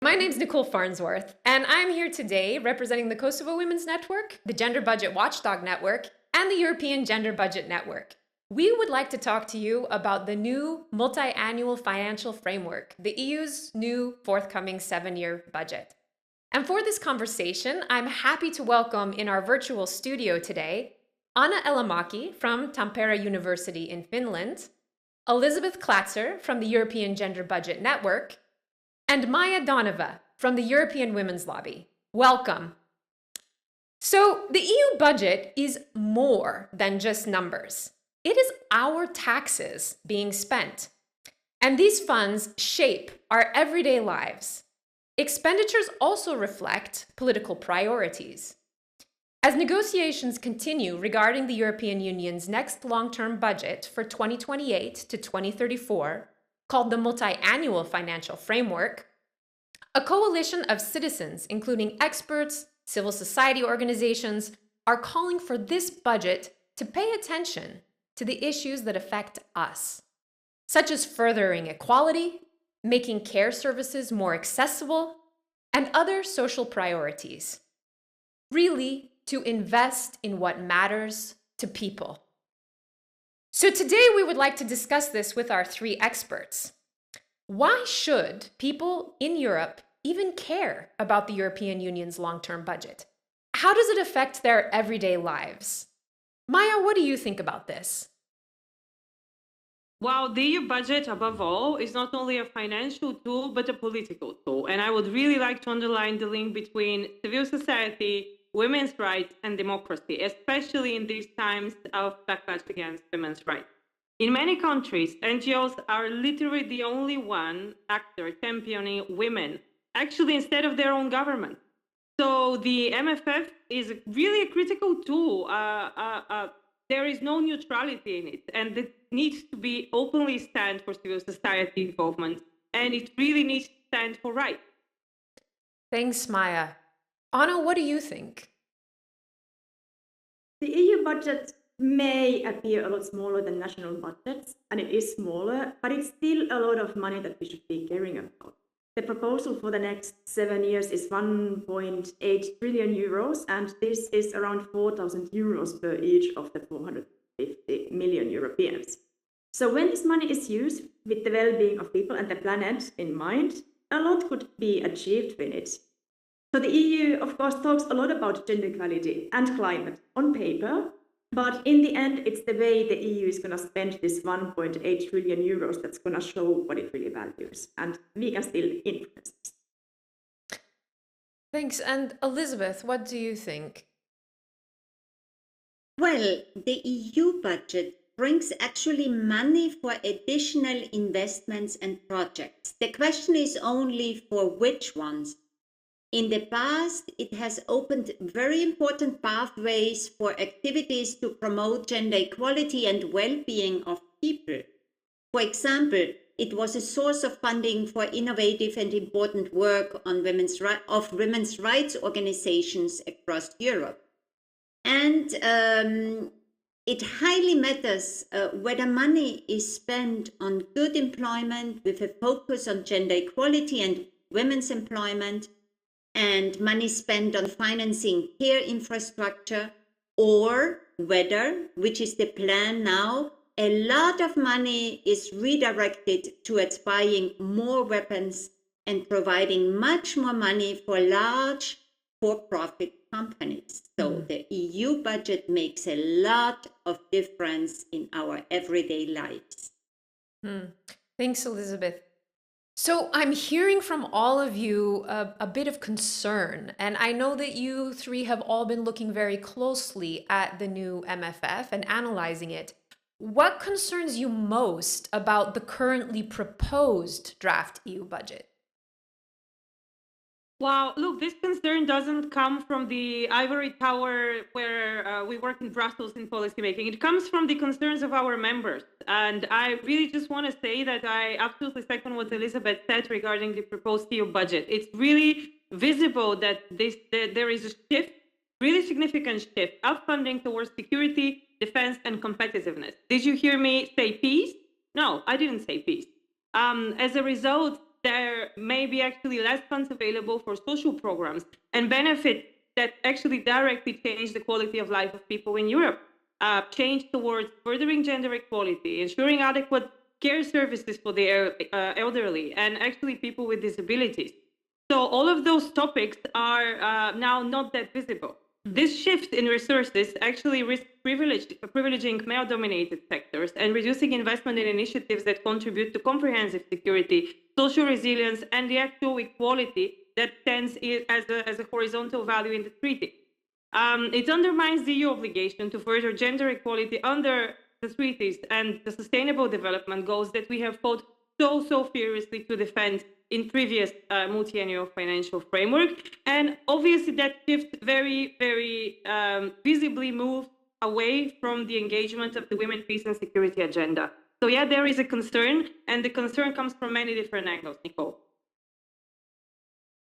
My name's Nicole Farnsworth, and I'm here today representing the Kosovo Women's Network, the Gender Budget Watchdog Network, and the European Gender Budget Network. We would like to talk to you about the new Multiannual Financial Framework, the EU's new forthcoming 7-year budget. And for this conversation, I'm happy to welcome in our virtual studio today Anna Elamaki from Tampere University in Finland, Elizabeth Klatzer from the European Gender Budget Network, and Maya Donova from the European Women's Lobby. Welcome. So the EU budget is more than just numbers. It is our taxes being spent. And these funds shape our everyday lives. Expenditures also reflect political priorities. As negotiations continue regarding the European Union's next long-term budget for 2028 to 2034, called the Multiannual Financial Framework, a coalition of citizens, including experts, civil society organizations, are calling for this budget to pay attention to the issues that affect us, such as furthering equality, making care services more accessible, and other social priorities. Really, to invest in what matters to people. So today we would like to discuss this with our 3 experts. Why should people in Europe even care about the European Union's long-term budget? How does it affect their everyday lives? Maya, what do you think about this? Well, the EU budget, above all, is not only a financial tool, but a political tool. And I would really like to underline the link between civil society, women's rights, and democracy, especially in these times of backlash against women's rights. In many countries, NGOs are literally the only one actor championing women, actually instead of their own government. So the MFF is really a critical tool. There is no neutrality in it, and it needs to be openly stand for civil society involvement, and it really needs to stand for rights. Thanks, Maya. Anna, what do you think? The EU budget may appear a lot smaller than national budgets, and it is smaller, but it's still a lot of money that we should be caring about. The proposal for the next 7 years is 1.8 trillion euros, and this is around 4,000 euros per each of the 450 million Europeans. So when this money is used with the well-being of people and the planet in mind, a lot could be achieved with it. So the EU, of course, talks a lot about gender equality and climate on paper, but in the end, it's the way the EU is going to spend this 1.8 trillion euros that's going to show what it really values, and we can still influence this. Thanks. And Elizabeth, what do you think? Well, the EU budget brings actually money for additional investments and projects. The question is only for which ones. In the past, it has opened very important pathways for activities to promote gender equality and well-being of people. For example, it was a source of funding for innovative and important work on women's rights organizations across Europe. And it highly matters whether money is spent on good employment with a focus on gender equality and women's employment, and money spent on financing care infrastructure, or whether, which is the plan now, a lot of money is redirected towards buying more weapons and providing much more money for large for-profit companies. So the EU budget makes a lot of difference in our everyday lives. Thanks, Elizabeth. So I'm hearing from all of you a bit of concern, and I know that you 3 have all been looking very closely at the new MFF and analyzing it. What concerns you most about the currently proposed draft EU budget? Well, look, this concern doesn't come from the ivory tower where we work in Brussels in policymaking. It comes from the concerns of our members. And I really just want to say that I absolutely second what Elizabeth said regarding the proposed EU budget. It's really visible that there is a shift, really significant shift of funding towards security, defense, and competitiveness. Did you hear me say peace? No, I didn't say peace. As a result, there there may be actually less funds available for social programs and benefits that actually directly change the quality of life of people in Europe. Change towards furthering gender equality, ensuring adequate care services for the elderly, and actually people with disabilities. So all of those topics are now not that visible. This shift in resources actually risks privileging male-dominated sectors and reducing investment in initiatives that contribute to comprehensive security, social resilience, and the actual equality that stands as a horizontal value in the treaty. It undermines the EU obligation to further gender equality under the treaties and the sustainable development goals that we have fought so furiously to defend in previous multi-annual financial framework. And obviously that shift very visibly moved away from the engagement of the women, peace and security agenda. So yeah, there is a concern, and the concern comes from many different angles, Nicole.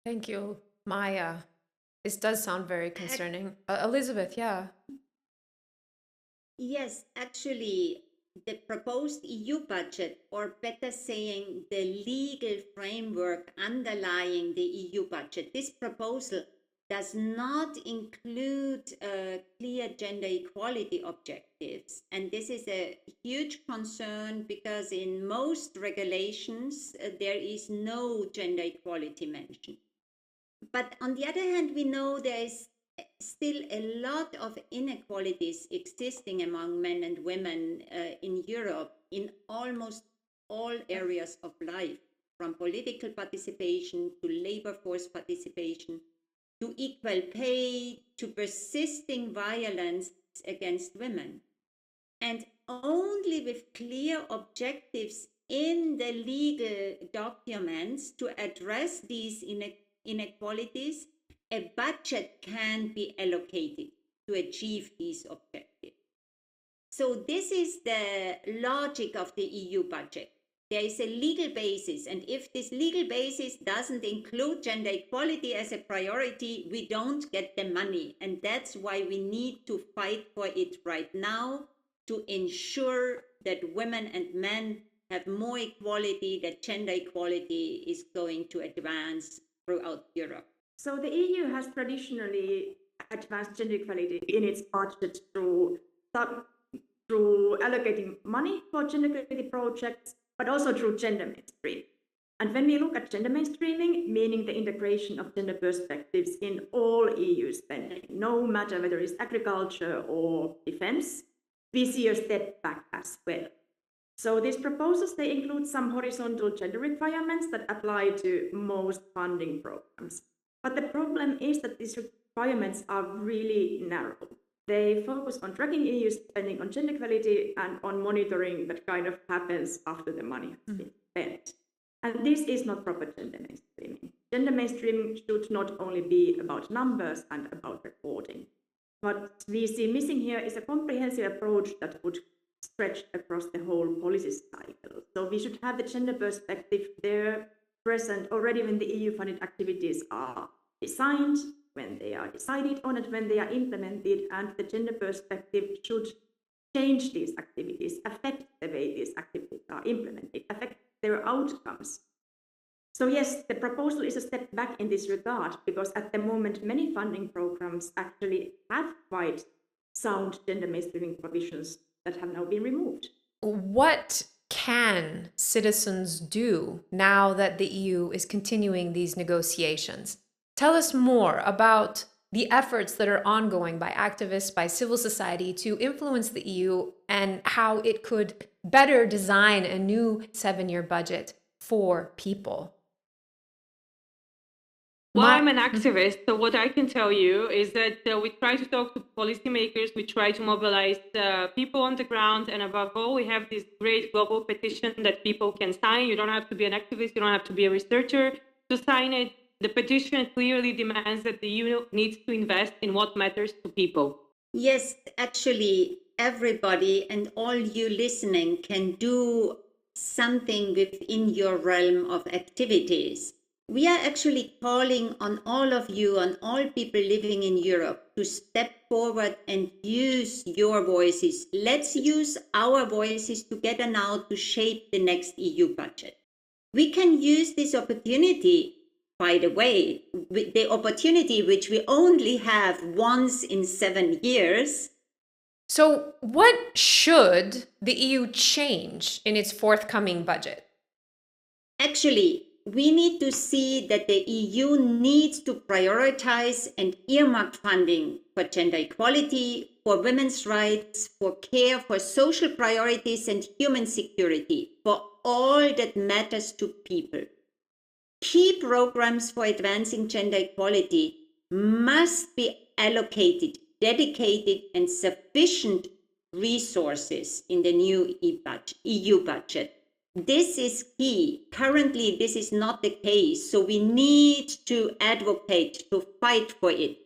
Thank you, Maya. This does sound very concerning. Elizabeth, yeah. Yes, actually, the proposed EU budget, or better saying, the legal framework underlying the EU budget, this proposal does not include clear gender equality objectives. And this is a huge concern because in most regulations, there is no gender equality mentioned. But on the other hand, we know there is still a lot of inequalities existing among men and women in Europe in almost all areas of life, from political participation to labor force participation, to equal pay, to persisting violence against women. And only with clear objectives in the legal documents to address these inequalities, a budget can be allocated to achieve these objectives. So this is the logic of the EU budget. There is a legal basis, and if this legal basis doesn't include gender equality as a priority, we don't get the money. And that's why we need to fight for it right now, to ensure that women and men have more equality, that gender equality is going to advance throughout Europe. So the EU has traditionally advanced gender equality in its budget through allocating money for gender equality projects, but also through gender mainstreaming. And when we look at gender mainstreaming, meaning the integration of gender perspectives in all EU spending, no matter whether it's agriculture or defense, we see a step back as well. So these proposals, they include some horizontal gender requirements that apply to most funding programs. But the problem is that these requirements are really narrow. They focus on tracking EU spending on gender equality and on monitoring that kind of happens after the money has been spent. And this is not proper gender mainstreaming. Gender mainstreaming should not only be about numbers and about reporting. What we see missing here is a comprehensive approach that would stretch across the whole policy cycle. So we should have the gender perspective there present already when the EU-funded activities are designed, when they are decided on, and when they are implemented, and the gender perspective should change these activities, affect the way these activities are implemented, affect their outcomes. So yes, the proposal is a step back in this regard, because at the moment, many funding programs actually have quite sound gender mainstreaming provisions that have now been removed. What can citizens do now that the EU is continuing these negotiations? Tell us more about the efforts that are ongoing by activists, by civil society to influence the EU and how it could better design a new 7-year budget for people. Well, I'm an activist, so what I can tell you is that we try to talk to policymakers, we try to mobilize people on the ground, and above all, we have this great global petition that people can sign. You don't have to be an activist, you don't have to be a researcher to sign it. The petition clearly demands that the EU needs to invest in what matters to people. Yes, actually, everybody and all you listening can do something within your realm of activities. We are actually calling on all of you, on all people living in Europe, to step forward and use your voices. Let's use our voices together now to shape the next EU budget. we can use this opportunity, by the way, the opportunity which we only have once in 7 years. So, what should the EU change in its forthcoming budget? Actually, we need to see that the EU needs to prioritize and earmark funding for gender equality, for women's rights, for care, for social priorities and human security, for all that matters to people. Key programs for advancing gender equality must be allocated, dedicated and sufficient resources in the new EU budget. This is key. Currently, this is not the case, so we need to advocate, to fight for it.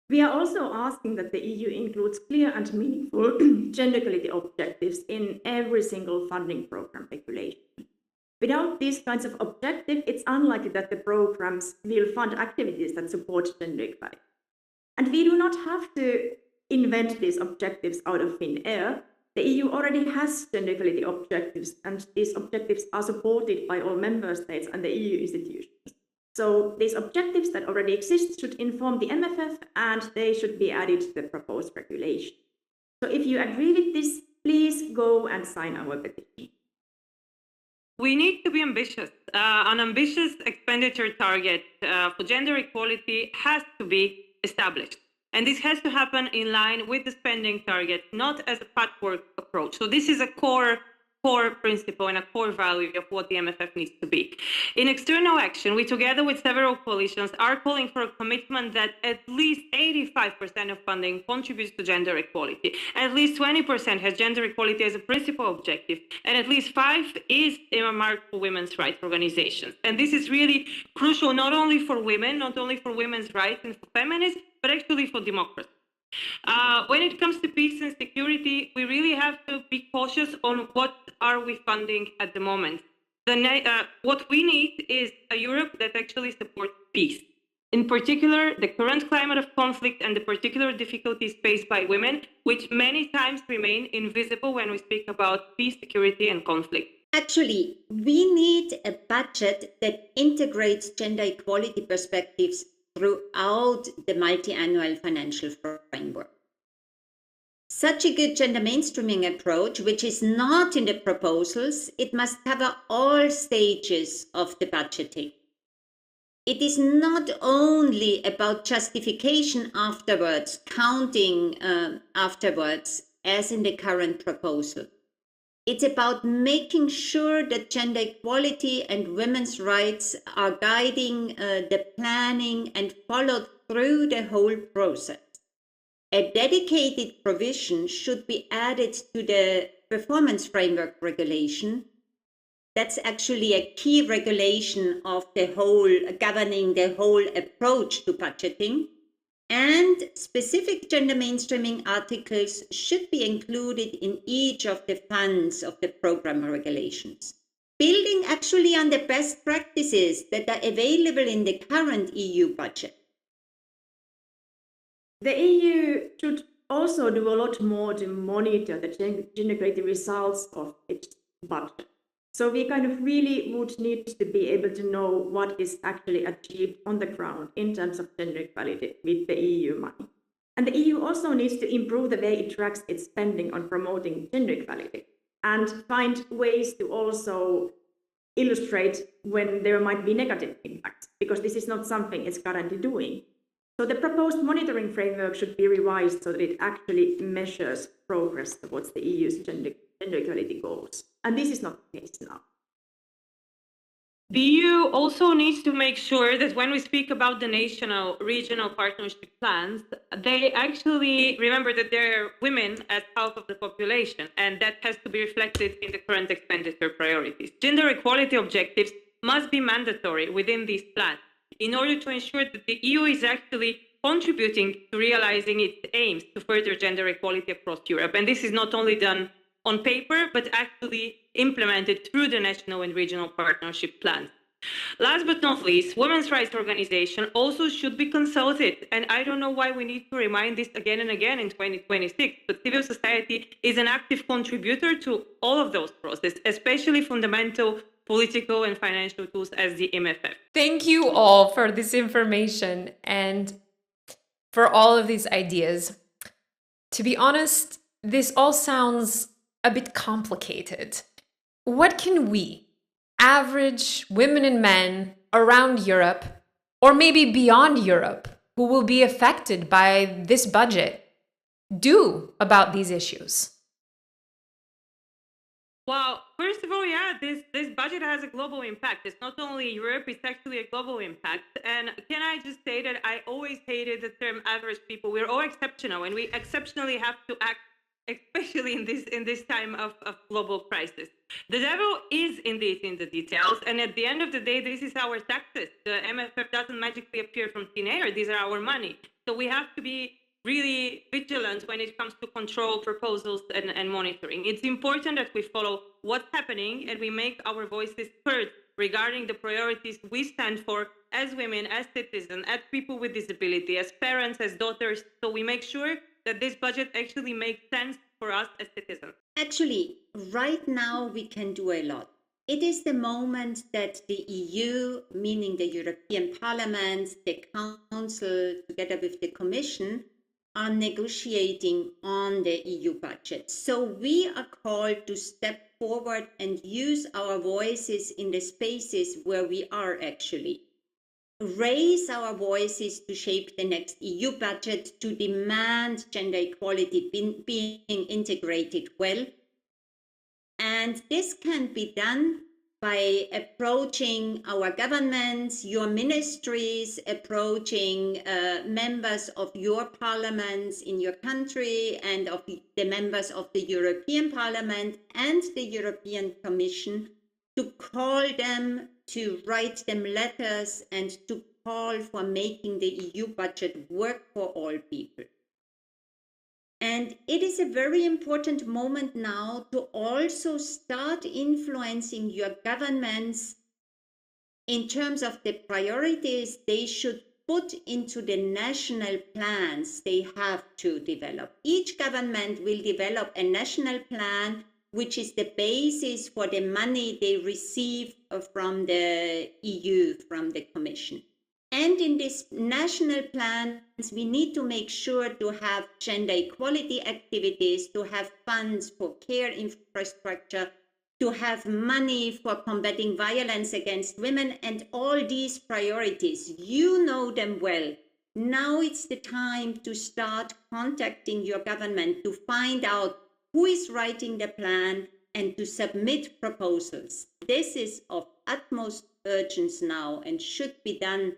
We are also asking that the EU includes clear and meaningful gender equality objectives in every single funding program regulation. Without these kinds of objectives, it's unlikely that the programs will fund activities that support gender equality. And we do not have to invent these objectives out of thin air. The EU already has gender equality objectives, and these objectives are supported by all member states and the EU institutions. So these objectives that already exist should inform the MFF, and they should be added to the proposed regulation. So if you agree with this, please go and sign our petition. We need to be ambitious. An ambitious expenditure target for gender equality has to be established. And this has to happen in line with the spending target, not as a patchwork approach. So this is a core principle and a core value of what the MFF needs to be. In external action, we, together with several coalitions, are calling for a commitment that at least 85% of funding contributes to gender equality, at least 20% has gender equality as a principal objective, and at least 5% is earmarked for women's rights organizations. And this is really crucial, not only for women, not only for women's rights and for feminists, but actually for democracy. When it comes to peace and security, we really have to be cautious on what are we funding at the moment. What we need is a Europe that actually supports peace. In particular, the current climate of conflict and the particular difficulties faced by women, which many times remain invisible when we speak about peace, security, and conflict. Actually, we need a budget that integrates gender equality perspectives throughout the multi-annual financial framework. Such a good gender mainstreaming approach, which is not in the proposals, it must cover all stages of the budgeting. It is not only about justification afterwards, counting afterwards, as in the current proposal. It's about making sure that gender equality and women's rights are guiding the planning and followed through the whole process. A dedicated provision should be added to the performance framework regulation. That's actually a key regulation of the whole, governing the whole approach to budgeting. And specific gender mainstreaming articles should be included in each of the funds of the program regulations, building actually on the best practices that are available in the current EU budget. The EU should also do a lot more to monitor the gender equality results of its budget. So we kind of really would need to be able to know what is actually achieved on the ground in terms of gender equality with the EU money. And the EU also needs to improve the way it tracks its spending on promoting gender equality and find ways to also illustrate when there might be negative impacts, because this is not something it's currently doing. So the proposed monitoring framework should be revised so that it actually measures progress towards the EU's gender equality goals. And this is not the case now. The EU also needs to make sure that when we speak about the national, regional partnership plans, they actually remember that there are women as half of the population, and that has to be reflected in the current expenditure priorities. Gender equality objectives must be mandatory within these plans in order to ensure that the EU is actually contributing to realizing its aims to further gender equality across Europe. And this is not only done on paper, but actually implemented through the national and regional partnership plans. Last but not least, women's rights organizations also should be consulted. And I don't know why we need to remind this again and again in 2026, but civil society is an active contributor to all of those processes, especially fundamental political and financial tools as the MFF. Thank you all for this information and for all of these ideas. To be honest, this all sounds a bit complicated. What can we, average women and men around Europe, or maybe beyond Europe, who will be affected by this budget, do about these issues? Well, first of all, yeah, this budget has a global impact. It's not only Europe, it's actually a global impact. And can I just say that I always hated the term average people. We're all exceptional, and we exceptionally have to act, especially in this time of global crisis. The devil is indeed in the details, and at the end of the day, this is our taxes. The MFF doesn't magically appear from thin air. These are our money. So we have to be really vigilant when it comes to control proposals and monitoring. It's important that we follow what's happening and we make our voices heard regarding the priorities we stand for as women, as citizens, as people with disability, as parents, as daughters, so we make sure that this budget actually makes sense for us as citizens. Actually, right now we can do a lot. It is the moment that the EU, meaning the European Parliament, the Council, together with the Commission, are negotiating on the EU budget. So we are called to step forward and use our voices in the spaces where we are actually. Raise our voices to shape the next EU budget, to demand gender equality being integrated well. And this can be done by approaching our governments, your ministries, approaching members of your parliaments in your country and of the members of the European Parliament and the European Commission, to call them, to write them letters and to call for making the EU budget work for all people. And it is a very important moment now to also start influencing your governments in terms of the priorities they should put into the national plans they have to develop. Each government will develop a national plan, which is the basis for the money they receive from the EU, from the Commission. And in these national plans, we need to make sure to have gender equality activities, to have funds for care infrastructure, to have money for combating violence against women, and all these priorities. You know them well. Now it's the time to start contacting your government to find out who is writing the plan and to submit proposals. This is of utmost urgence now and should be done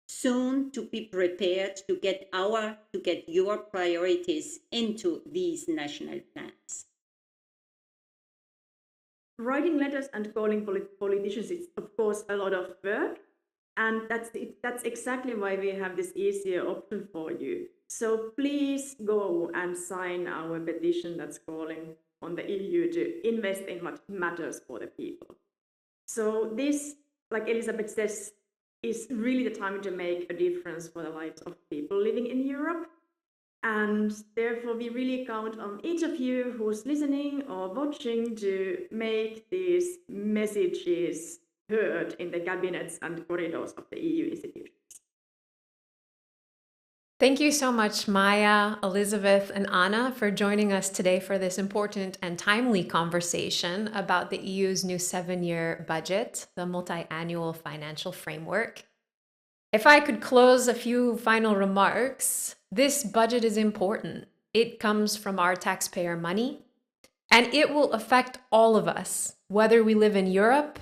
soon to be prepared to get your priorities into these national plans. Writing letters and calling politicians is, of course, a lot of work. And that's exactly why we have this easier option for you. So please go and sign our petition that's calling on the EU to invest in what matters for the people. So this, like Elizabeth says, is really the time to make a difference for the lives of people living in Europe. And therefore, we really count on each of you who's listening or watching to make these messages heard in the cabinets and corridors of the EU institutions. Thank you so much, Maya, Elizabeth, and Anna, for joining us today for this important and timely conversation about the EU's new 7-year budget, the Multiannual Financial Framework. If I could close a few final remarks, this budget is important. It comes from our taxpayer money, and it will affect all of us, whether we live in Europe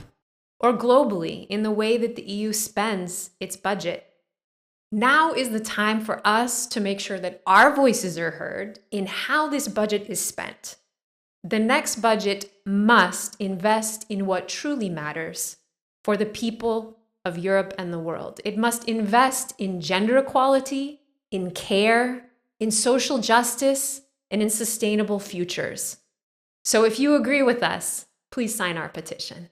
or globally, in the way that the EU spends its budget. Now is the time for us to make sure that our voices are heard in how this budget is spent. The next budget must invest in what truly matters for the people of Europe and the world. It must invest in gender equality, in care, in social justice, and in sustainable futures. So if you agree with us, please sign our petition.